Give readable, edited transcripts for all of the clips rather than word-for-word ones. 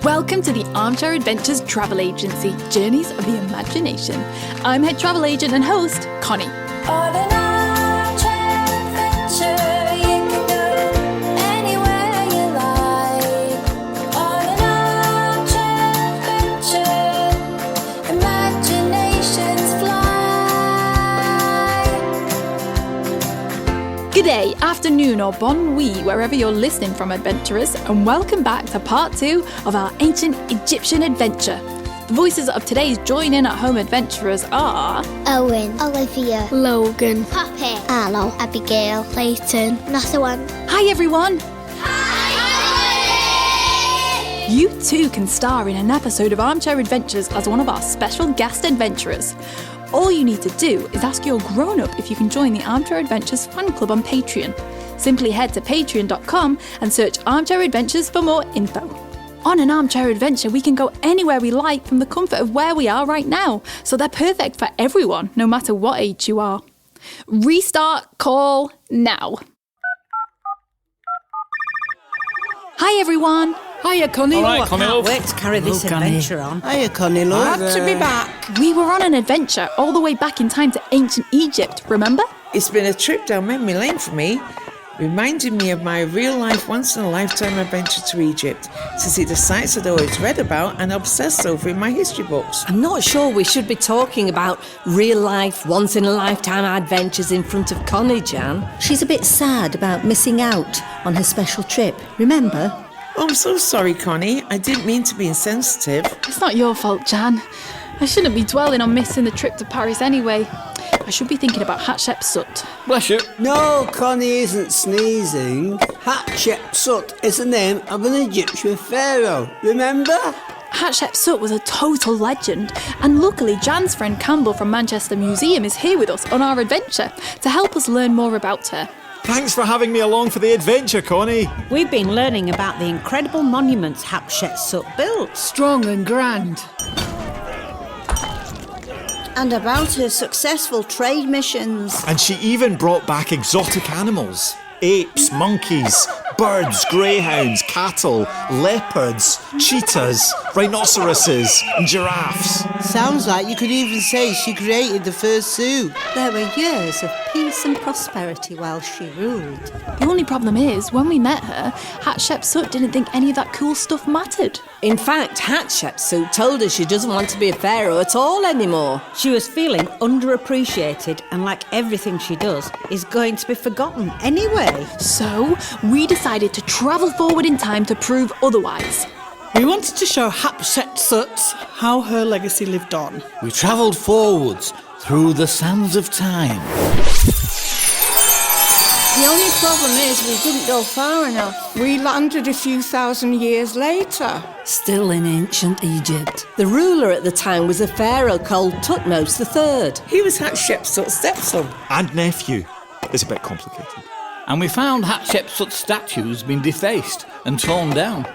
Welcome to the Armchair Adventures travel agency, Journeys of the Imagination. I'm head travel agent and host, Connie. On an armchair adventure, you can go anywhere you like. On an armchair adventure, imaginations fly. Good day, afternoon or bon nuit, wherever you're listening from, adventurers, and welcome back to part 2 of our ancient Egyptian adventure. The voices of today's Join In at Home adventurers are... Owen, Olivia, Logan, Poppy, Arlo, Abigail, Clayton, Nassawan. Hi everyone! You too can star in an episode of Armchair Adventures as one of our special guest adventurers. All you need to do is ask your grown-up if you can join the Armchair Adventures fan club on Patreon. Simply head to patreon.com and search Armchair Adventures for more info. On an armchair adventure, we can go anywhere we like from the comfort of where we are right now, so they're perfect for everyone, no matter what age you are. Restart call now. Hi everyone. Hiya, Connie. All right, I Connie, can't love. wait to carry this adventure on. Hiya, Connie, love. Glad to be back. We were on an adventure all the way back in time to ancient Egypt, remember? It's been a trip down memory lane for me, reminding me of my real-life, once-in-a-lifetime adventure to Egypt, to see the sites I'd always read about and obsessed over in my history books. I'm not sure we should be talking about real-life, once-in-a-lifetime adventures in front of Connie, Jan. She's a bit sad about missing out on her special trip, remember? Oh, I'm so sorry, Connie. I didn't mean to be insensitive. It's not your fault, Jan. I shouldn't be dwelling on missing the trip to Paris anyway. I should be thinking about Hatshepsut. Bless you. No, Connie isn't sneezing. Hatshepsut is the name of an Egyptian pharaoh, remember? Hatshepsut was a total legend, and luckily Jan's friend Campbell from Manchester Museum is here with us on our adventure to help us learn more about her. Thanks for having me along for the adventure, Connie. We've been learning about the incredible monuments Hatshepsut built. Strong and grand. And about her successful trade missions. And she even brought back exotic animals. Apes, monkeys, birds, greyhounds, cattle, leopards, cheetahs, rhinoceroses and giraffes. Sounds like you could even say she created the first zoo. There were years of peace and prosperity while she ruled. The only problem is, when we met her, Hatshepsut didn't think any of that cool stuff mattered. In fact, Hatshepsut told us she doesn't want to be a pharaoh at all anymore. She was feeling underappreciated and like everything she does is going to be forgotten anyway. So, we decided to travel forward in time to prove otherwise. We wanted to show Hatshepsut how her legacy lived on. We travelled forwards through the sands of time. The only problem is we didn't go far enough. We landed a few thousand years later. Still in ancient Egypt. The ruler at the time was a pharaoh called Thutmose III. He was Hatshepsut's stepson. And nephew. It's a bit complicated. And we found Hatshepsut's statues being defaced and torn down.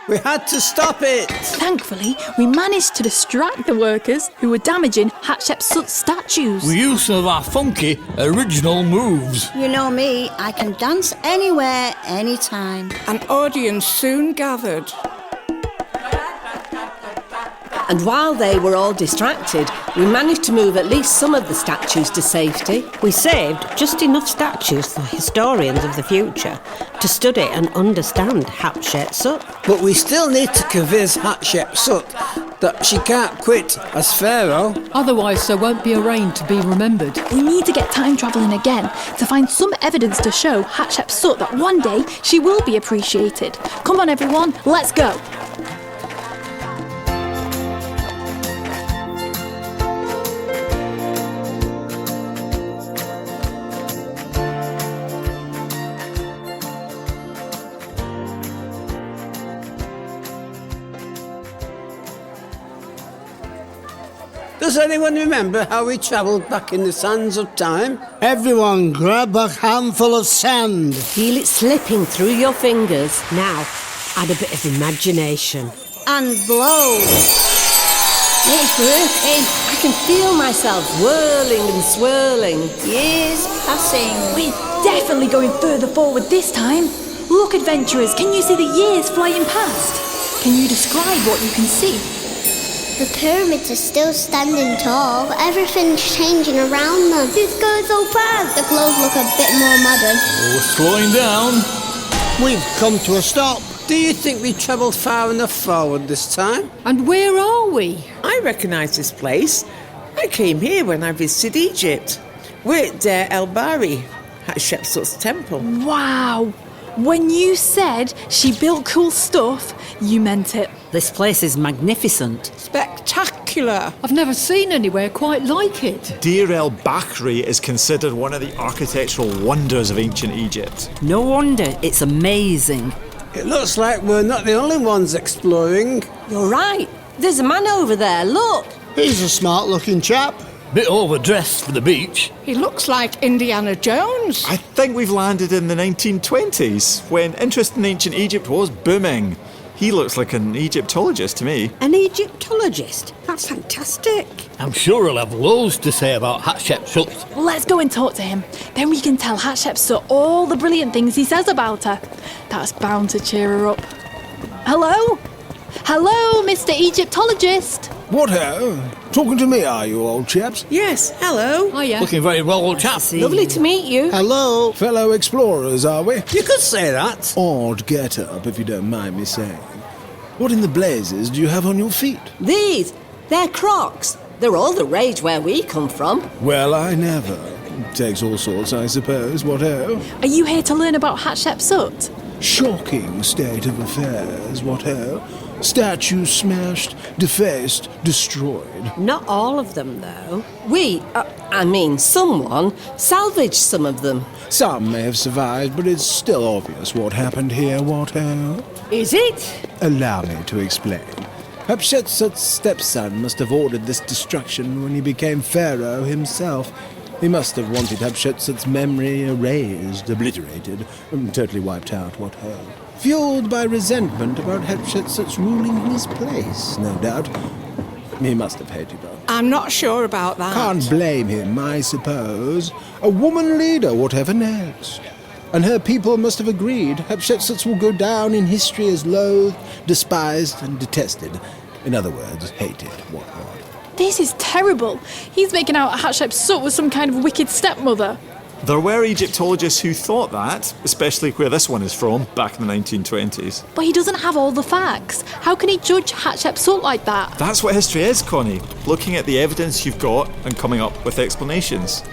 We had to stop it. Thankfully, we managed to distract the workers who were damaging Hatshepsut's statues. With use of our funky original moves. You know me, I can dance anywhere, anytime. An audience soon gathered. And while they were all distracted, we managed to move at least some of the statues to safety. We saved just enough statues for historians of the future to study and understand Hatshepsut. But we still need to convince Hatshepsut that she can't quit as pharaoh. Otherwise, there won't be a reign to be remembered. We need to get time travelling again to find some evidence to show Hatshepsut that one day she will be appreciated. Come on everyone, let's go! Does anyone remember how we travelled back in the sands of time? Everyone grab a handful of sand. Feel it slipping through your fingers. Now, add a bit of imagination. And blow. It's working. I can feel myself whirling and swirling. Years passing. We're definitely going further forward this time. Look, adventurers, can you see the years flying past? Can you describe what you can see? The pyramids are still standing tall, but everything's changing around them. It's going so fast. The clothes look a bit more modern. Oh, slowing down. We've come to a stop. Do you think we travelled far enough forward this time? And where are we? I recognise this place. I came here when I visited Egypt. We're at Der El Bari, Hatshepsut's temple. Wow! When you said she built cool stuff, you meant it. This place is magnificent. Spectacular. I've never seen anywhere quite like it. Deir el-Bakhri is considered one of the architectural wonders of ancient Egypt. No wonder it's amazing. It looks like we're not the only ones exploring. You're right. There's a man over there, look. He's a smart-looking chap. Bit overdressed for the beach. He looks like Indiana Jones. I think we've landed in the 1920s, when interest in ancient Egypt was booming. He looks like an Egyptologist to me. An Egyptologist? That's fantastic. I'm sure he'll have loads to say about Hatshepsut. Let's go and talk to him. Then we can tell Hatshepsut all the brilliant things he says about her. That's bound to cheer her up. Hello? Hello, Mr. Egyptologist. What ho? Talking to me, are you, old chaps? Yes, hello. Oh, yeah. Looking very well, old chap. Lovely to meet you. Hello. Fellow explorers, are we? You could say that. Odd get-up, if you don't mind me saying. What in the blazes do you have on your feet? They're Crocs. They're all the rage where we come from. Well, I never. Takes all sorts, I suppose. What ho? Are you here to learn about Hatshepsut? Shocking state of affairs. What ho? Statues smashed, defaced, destroyed. Not all of them, though. Someone salvaged some of them. Some may have survived, but it's still obvious what happened here. What ho? Is it? Allow me to explain. Hatshepsut's stepson must have ordered this destruction when he became Pharaoh himself. He must have wanted Hatshepsut's memory erased, obliterated, totally wiped out. What ho? Fueled by resentment about Hatshepsut's ruling in his place, no doubt. He must have hated her. I'm not sure about that. Can't blame him, I suppose. A woman leader, whatever next. And her people must have agreed Hatshepsut will go down in history as loathed, despised, and detested. In other words, hated. What? This is terrible. He's making out Hatshepsut was some kind of wicked stepmother. There were Egyptologists who thought that, especially where this one is from, back in the 1920s. But he doesn't have all the facts. How can he judge Hatshepsut like that? That's what history is, Connie. Looking at the evidence you've got and coming up with explanations.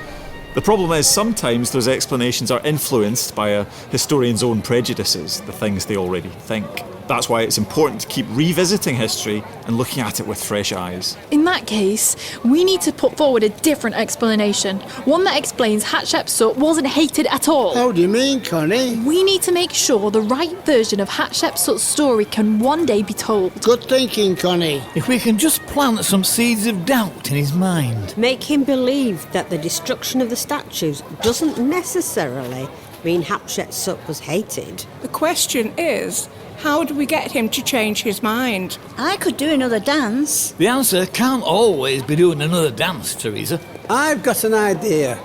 The problem is sometimes those explanations are influenced by a historian's own prejudices, the things they already think. That's why it's important to keep revisiting history and looking at it with fresh eyes. In that case, we need to put forward a different explanation. One that explains Hatshepsut wasn't hated at all. How do you mean, Connie? We need to make sure the right version of Hatshepsut's story can one day be told. Good thinking, Connie. If we can just plant some seeds of doubt in his mind. Make him believe that the destruction of the statues doesn't necessarily mean Hatshepsut was hated. The question is, how do we get him to change his mind? I could do another dance. The answer can't always be doing another dance, Teresa. I've got an idea.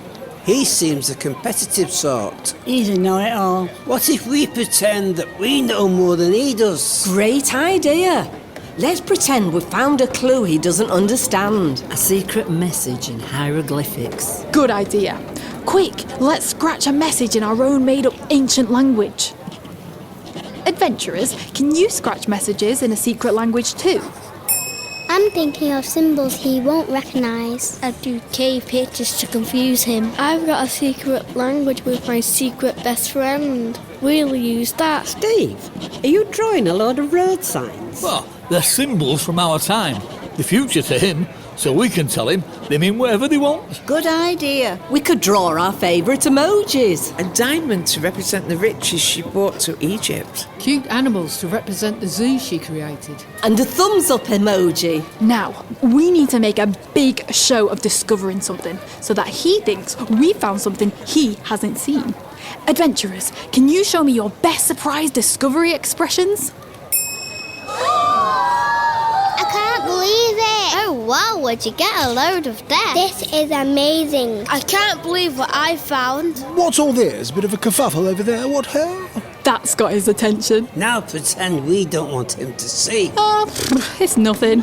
He seems a competitive sort. He's a know-it-all. What if we pretend that we know more than he does? Great idea. Let's pretend we've found a clue he doesn't understand. A secret message in hieroglyphics. Good idea. Quick, let's scratch a message in our own made-up ancient language. Adventurers, can you scratch messages in a secret language too? I'm thinking of symbols he won't recognise. I'd do cave pictures to confuse him. I've got a secret language with my secret best friend. We'll use that. Steve, are you drawing a load of road signs? Well, they're symbols from our time. The future to him, so we can tell him they mean whatever they want. Good idea. We could draw our favourite emojis. A diamond to represent the riches she brought to Egypt. Cute animals to represent the zoo she created. And a thumbs up emoji. Now, we need to make a big show of discovering something so that he thinks we found something he hasn't seen. Adventurers, can you show me your best surprise discovery expressions? I can't believe it. Oh, wow, where'd you get a load of that? This is amazing. I can't believe what I found. What's all this? Bit of a kerfuffle over there. What ho? That's got his attention. Now pretend we don't want him to see. Oh, it's nothing.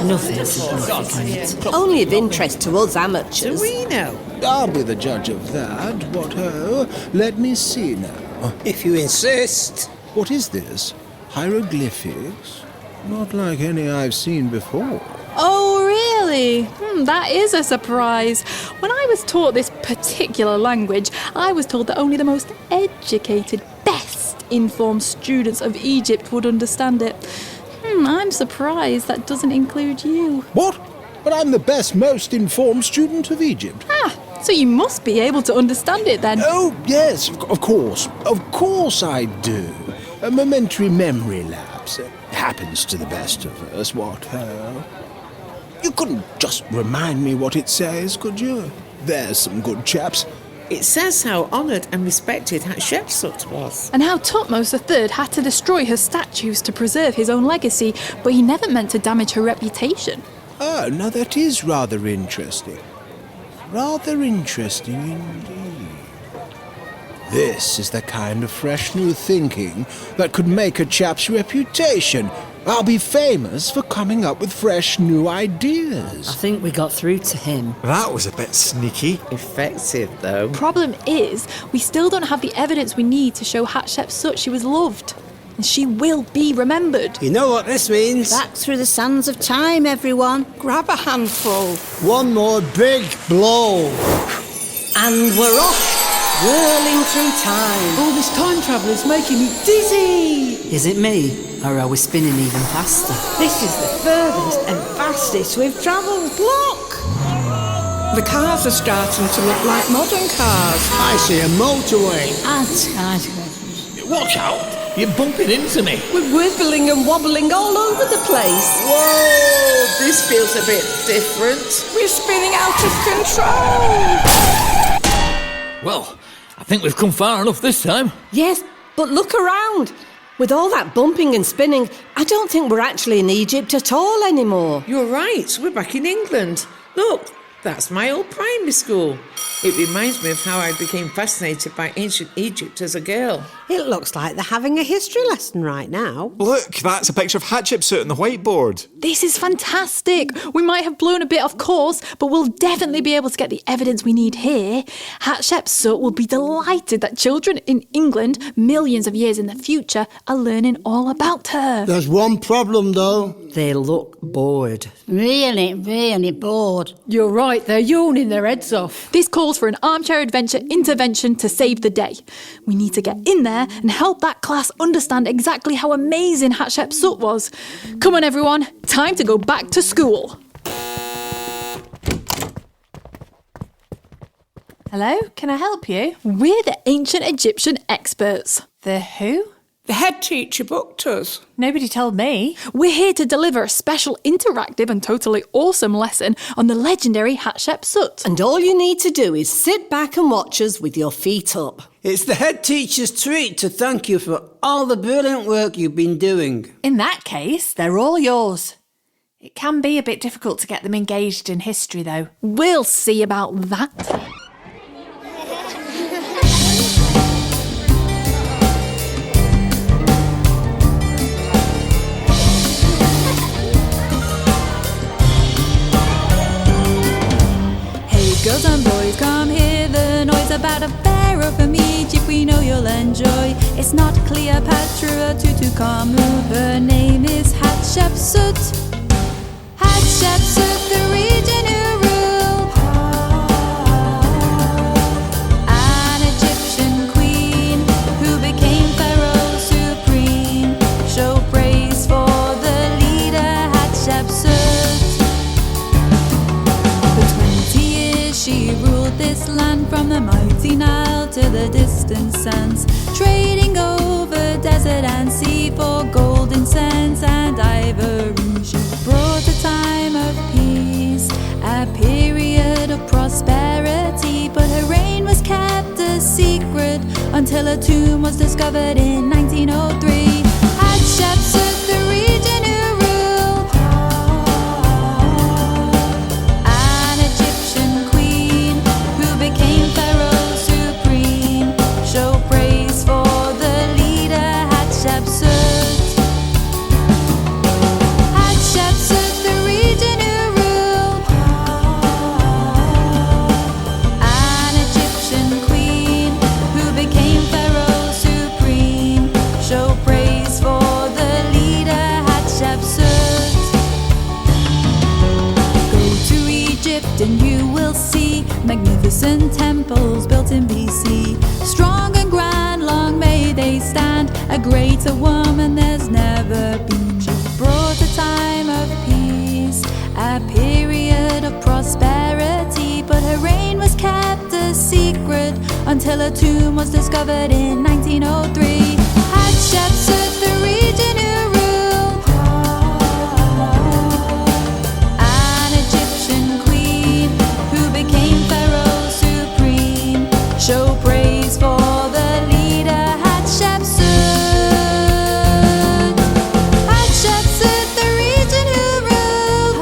Nothing significant. Only of interest to us amateurs. Do we know? I'll be the judge of that. What ho? Let me see now. If you insist. What is this? Hieroglyphics? Not like any I've seen before. Oh, really? That is a surprise. When I was taught this particular language, I was told that only the most educated, best informed students of Egypt would understand it. I'm surprised that doesn't include you. What? But I'm the best, most informed student of Egypt. So you must be able to understand it then. Oh, yes, of course. Of course I do. A momentary memory lapse. Happens to the best of us, what ho? You couldn't just remind me what it says, could you? There's some good chaps. It says how honoured and respected Hatshepsut was. And how Thutmose III had to destroy her statues to preserve his own legacy, but he never meant to damage her reputation. Oh, now that is rather interesting. Rather interesting indeed. This is the kind of fresh new thinking that could make a chap's reputation. I'll be famous for coming up with fresh new ideas. I think we got through to him. That was a bit sneaky. Effective, though. Problem is, we still don't have the evidence we need to show Hatshepsut she was loved. And she will be remembered. You know what this means? Back through the sands of time, everyone. Grab a handful. One more big blow. And we're off, whirling through time. All this time travel is making me dizzy. Is it me? Or are we spinning even faster? This is the furthest and fastest we've travelled. Look! The cars are starting to look like modern cars. I see a motorway. Watch out! You're bumping into me. We're wibbling and wobbling all over the place. Whoa! This feels a bit different. We're spinning out of control. Well, I think we've come far enough this time. Yes, but look around. With all that bumping and spinning, I don't think we're actually in Egypt at all anymore. You're right, we're back in England. Look, that's my old primary school. It reminds me of how I became fascinated by ancient Egypt as a girl. It looks like they're having a history lesson right now. Look, that's a picture of Hatshepsut on the whiteboard. This is fantastic. We might have blown a bit off course, but we'll definitely be able to get the evidence we need here. Hatshepsut will be delighted that children in England, millions of years in the future, are learning all about her. There's one problem, though. They look bored. Really, really bored. You're right, they're yawning their heads off. This calls for an Armchair Adventure intervention to save the day. We need to get in there and help that class understand exactly how amazing Hatshepsut was. Come on, everyone. Time to go back to school. Hello, can I help you? We're the ancient Egyptian experts. The who? The head teacher booked us. Nobody told me. We're here to deliver a special interactive and totally awesome lesson on the legendary Hatshepsut. And all you need to do is sit back and watch us with your feet up. It's the head teacher's treat to thank you for all the brilliant work you've been doing. In that case, they're all yours. It can be a bit difficult to get them engaged in history, though. We'll see about that. Girls and boys, come hear the noise about a pharaoh from Egypt we know you'll enjoy. It's not Cleopatra or Tutankhamun, her name is Hatshepsut. Hatshepsut, the region who ruled. An Egyptian queen who became pharaoh supreme. Show praise for the leader Hatshepsut. She ruled this land from the mighty Nile to the distant sands, trading over desert and sea for gold, incense and ivory. She brought a time of peace, a period of prosperity, but her reign was kept a secret until her tomb was discovered in 1903. Hatshepsut, the region who ruled. An Egyptian became pharaoh supreme. Show praise for the leader A greater woman there's never been. She brought a time of peace, a period of prosperity, but her reign was kept a secret until her tomb was discovered in 1903. Hatshepsut, the region who ruled, an Egyptian queen who became Pharaoh supreme. Show praise for the leader Hatshepsut. Hatshepsut, the region who ruled,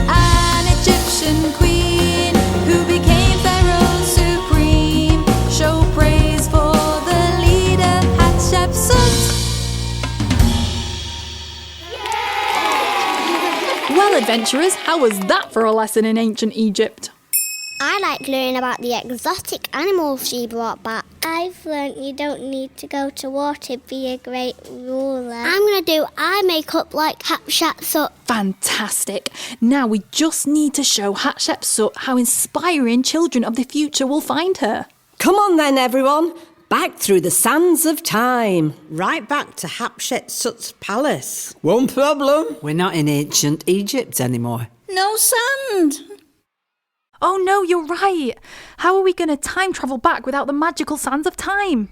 an Egyptian queen who became Pharaoh supreme. Show praise for the leader Hatshepsut. Well, adventurers, how was that for a lesson in ancient Egypt? I like learning about the exotic animals she brought back. I've learnt you don't need to go to war to be a great ruler. I'm going to do eye makeup like Hatshepsut. Fantastic. Now we just need to show Hatshepsut how inspiring children of the future will find her. Come on then, everyone. Back through the sands of time. Right back to Hatshepsut's palace. One problem. We're not in ancient Egypt anymore. No sand. Oh no, you're right. How are we going to time travel back without the magical sands of time?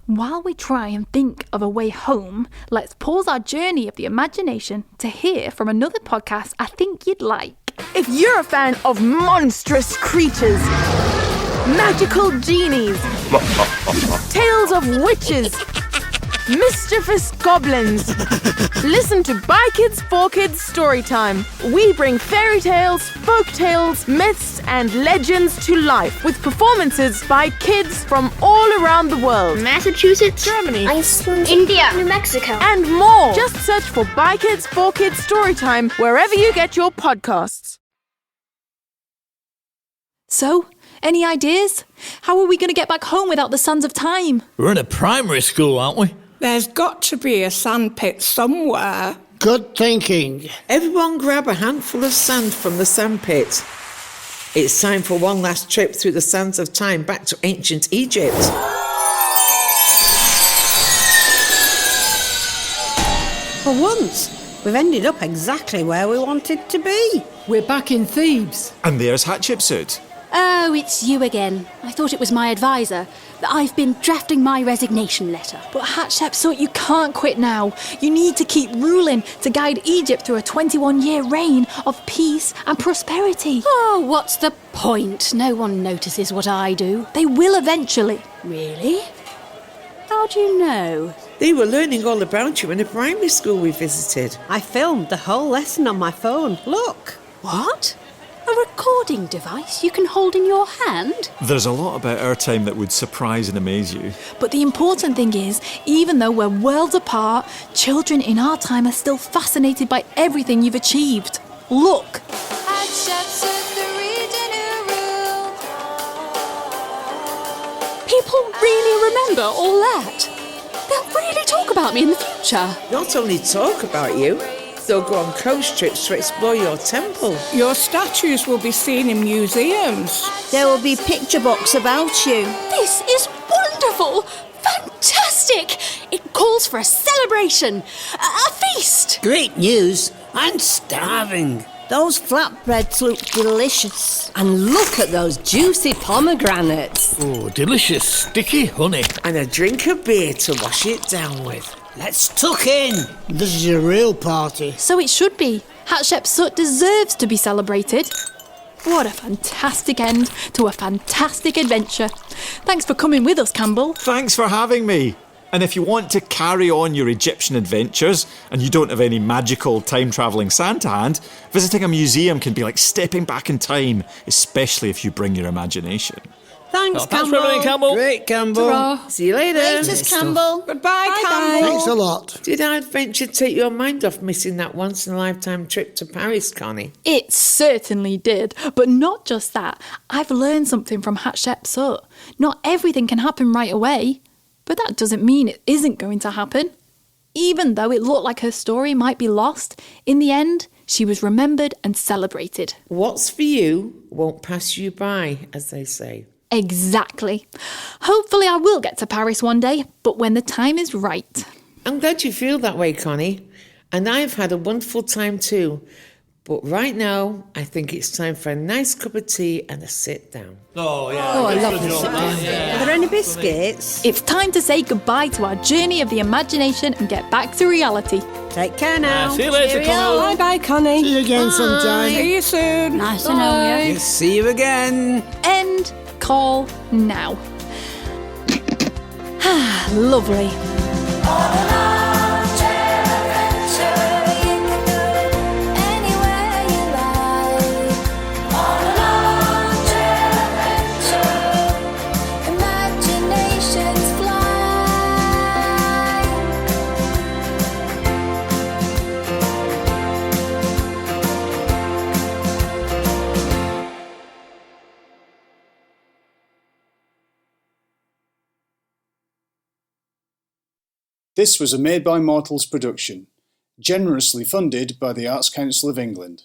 While we try and think of a way home, let's pause our journey of the imagination to hear from another podcast I think you'd like. If you're a fan of monstrous creatures, magical genies, tales of witches, mischievous goblins, listen to By Kids for Kids Storytime. We bring fairy tales, folk tales, myths and legends to life with performances by kids from all around the world. Massachusetts, Germany, Iceland, India, New Mexico, and more. Just search for By Kids for Kids Storytime wherever you get your podcasts. So, any ideas? How are we going to get back home without the sands of time? We're in a primary school, aren't we? There's got to be a sand pit somewhere. Good thinking. Everyone grab a handful of sand from the sandpit. It's time for one last trip through the sands of time back to ancient Egypt. For once, we've ended up exactly where we wanted to be. We're back in Thebes. And there's Hatshepsut. Oh, it's you again. I thought it was my advisor. I've been drafting my resignation letter. But Hatshepsut, you can't quit now. You need to keep ruling to guide Egypt through a 21-year reign of peace and prosperity. Oh, what's the point? No one notices what I do. They will eventually. Really? How do you know? They were learning all about you in a primary school we visited. I filmed the whole lesson on my phone. Look. What? A recording device you can hold in your hand? There's a lot about our time that would surprise and amaze you. But the important thing is, even though we're worlds apart, children in our time are still fascinated by everything you've achieved. Look. Hatshepsut, the region who ruled. People really remember all that. They'll really talk about me in the future. Not only talk about you, they'll go on coast trips to explore your temple. Your statues will be seen in museums. There will be picture books about you. This is wonderful! Fantastic! It calls for a celebration, a feast. Great news. I'm starving. Those flatbreads look delicious. And look at those juicy pomegranates. Oh, delicious sticky honey. And a drink of beer to wash it down with. Let's tuck in. This is a real party. So it should be. Hatshepsut deserves to be celebrated. What a fantastic end to a fantastic adventure. Thanks for coming with us, Campbell. Thanks for having me. And if you want to carry on your Egyptian adventures and you don't have any magical time-travelling sand to hand, visiting a museum can be like stepping back in time, especially if you bring your imagination. Thanks, Thanks for everything, Campbell. Great, Campbell. Ta-ra. See you later. Laters, Campbell. Goodbye, Campbell. Thanks a lot. Did our adventure take your mind off missing that once-in-a-lifetime trip to Paris, Connie? It certainly did. But not just that. I've learned something from Hatshepsut. Not everything can happen right away. But that doesn't mean it isn't going to happen. Even though it looked like her story might be lost, in the end, she was remembered and celebrated. What's for you won't pass you by, as they say. Exactly. Hopefully I will get to Paris one day, but when the time is right. I'm glad you feel that way, Connie. And I've had a wonderful time too. But right now, I think it's time for a nice cup of tea and a sit down. Oh, yeah. Oh, I love to sit down. Are there any biscuits? It's time to say goodbye to our journey of the imagination and get back to reality. Take care now. See you later, Cheerio. Connie. Bye-bye, Connie. See you again sometime. See you soon. Nice to know you. Yes, see you again. End call now. Lovely. This was a Made by Mortals production, generously funded by the Arts Council of England.